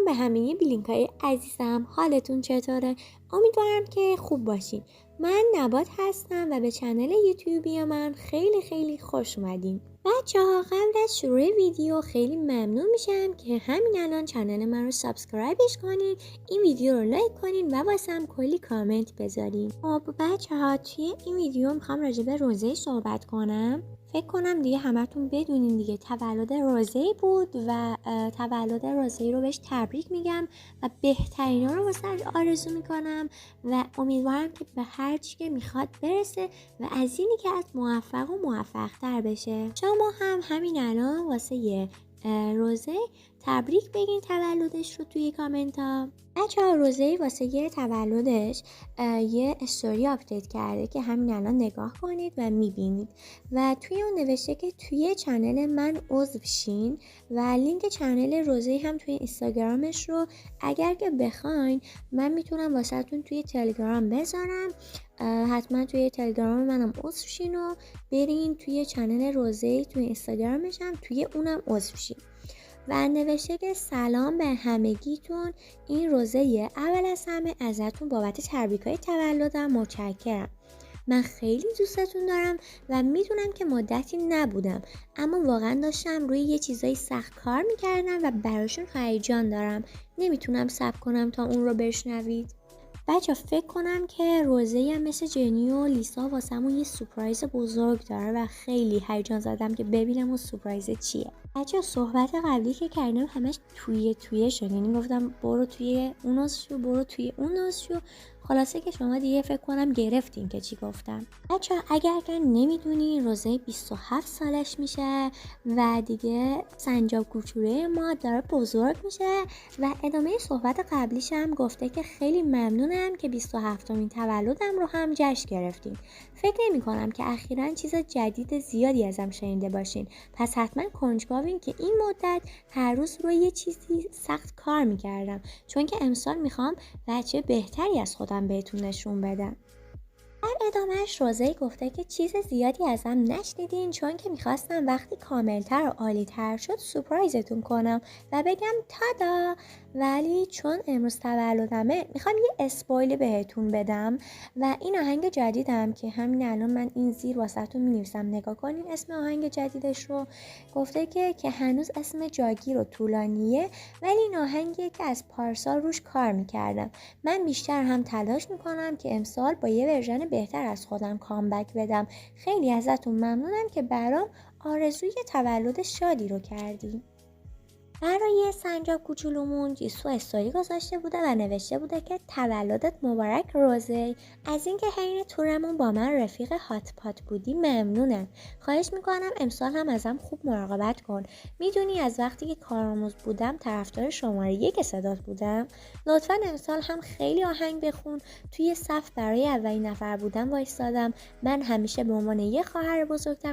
به همه بلینکای عزیزم، حالتون چطوره؟ امیدوارم که خوب باشین. من نبات هستم و به چنل یوتیوبی من خیلی خوش اومدین. بچه‌ها قبل از شروع ویدیو خیلی ممنون میشم که همین الان چنل من رو سابسکرایبش کنین، این ویدیو رو لایک کنین و واسم کلی کامنت بذارین. خب بچه‌ها توی این ویدیو میخوام راجع به روزه صحبت کنم. فکر کنم دیگه همتون بدونین دیگه تولد روزه بود و تولد روزه رو بهش تبریک میگم و بهترینا رو واسه آرزو میکنم و امیدوارم که به هر چی که میخواد برسه و از اینی که از موفق و موفق تر بشه. شما هم همین الان واسه روزه تبریک بگین تولدش رو توی کامنت ها. بچه‌ها روزه واسه تولدش یه استوری آپدیت کرده که همین الان نگاه کنید و میبینید و توی اون نوشته که توی چنل من عضو شین و لینک چنل روزه هم توی اینستاگرامش رو اگر که بخواین من میتونم واسهتون توی تلگرام بذارم. حتما توی تلگرام منم عضو شین و برین توی چنل روزه توی اینستاگرامش هم توی اونم عضو شین. و نوشته که سلام به همگیتون، این روزه اول از همه ازتون بابت تبریک‌های تولدم متشکرم. من خیلی دوستتون دارم و میدونم که مدتی نبودم اما واقعا داشتم روی یه چیزای سخت کار میکردم و براشون هیجان دارم. نمیتونم صبر کنم تا اون رو بشنوید. بچه فکر کنم که روزه هم مثل جنی و لیسا واسمون یه سورپرایز بزرگ داره و خیلی هیجان زدم که ببینم اون سورپرایز چیه. بچه صحبت قبلی که کردم همش توی شد، یعنی گفتم برو توی اون شو برو توی اون شو، خلاصه که شما دیگه فکر کنم گرفتین که چی گفتم. بچه اگر که نمیدونی روزه 27 سالش میشه و دیگه سنجاب کوچولوی ما داره بزرگ میشه و ادامه صحبت قبلیش هم گفته که خیلی ممنونم که 27مین تولدم رو هم جشن گرفتیم. فکر نمی کنم که اخیراً چیز جدید زیادی ازم شنیده باشین، پس حتما کنجکاوین که این مدت هر روز روی یه چیزی سخت کار میکردم، چون که امسال میخوام بچه بهتری از خودم بهتون نشون بدم. در ادامهش روزه گفته که چیز زیادی ازم نشنیدین، چون که میخواستم وقتی کاملتر و عالی‌تر شد سورپرایزتون کنم و بگم تادا، ولی چون امروز تولدمه میخوام یه اسپویل بهتون بدم و این آهنگ جدیدم که همین الان من این زیر واسهتون مینویسم نگاه کنین اسم آهنگ جدیدش رو. گفته که هنوز اسم جاگیر و طولانیه ولی این آهنگیه که از پارسال روش کار میکردم. من بیشتر هم تلاش میکنم که امسال با یه ورژن بهتر از خودم کامبک بدم. خیلی ازتون ممنونم که برام آرزوی تولد شادی رو کردی. برای سنجاب کوچولومون جیسو استوری گذاشته بوده و نوشته بوده که تولدت مبارک روزه، از اینکه حین تورمون با من رفیق هات پات بودی ممنونم. خواهش میکنم امسال هم ازم خوب مراقبت کن. میدونی از وقتی که کارآموز بودم طرفدار شماره 1 صدات بودم. لطفا امسال هم خیلی آهنگ بخون. توی صف برای اولین نفر بودم وایسادم. من همیشه به عنوان یه خواهر بزرگتر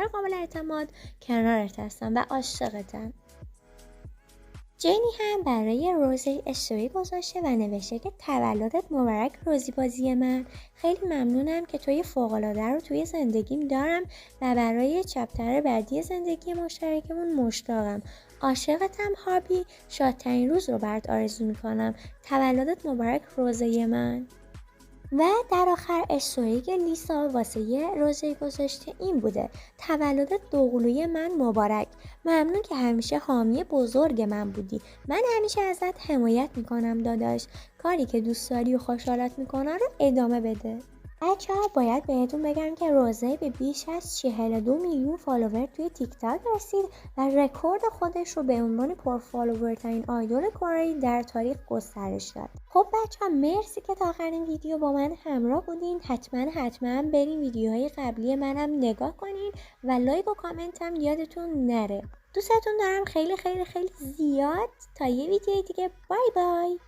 قابل اعتماد کنارت هستم و عاشقتم. جینی هم برای روزی استوری گذاشته و نوشته که تولدت مبارک روزی بازی من. خیلی ممنونم که توی فوق‌العاده رو توی زندگیم دارم و برای چپتر بعدی زندگی مشترکمون مشتاقم. عاشقتم هابی. شادترین روز رو برات آرزو میکنم. تولدت مبارک روزی من. و در آخر استوری که لیسا واسه یه روزه گذاشته این بوده: تولدت دوقلوی من مبارک. ممنون که همیشه حامی بزرگ من بودی. من همیشه ازت حمایت میکنم داداش. کاری که دوست داری و خوشحالت میکنه رو ادامه بده. بچه‌ها باید بهتون بگم که روزه به بیش از 42 میلیون فالوور توی تیک تاک رسید و رکورد خودش رو به عنوان پرفالوورترین آیدول کره‌ای در تاریخ گسترش داد. خب بچه‌ها مرسی که تا آخرین ویدیو با من همراه بودین. حتما برین ویدیوهای قبلی منم نگاه کنین و لایک و کامنت هم یادتون نره. دوستتون دارم خیلی زیاد. تا یه ویدیو دیگه، بای بای.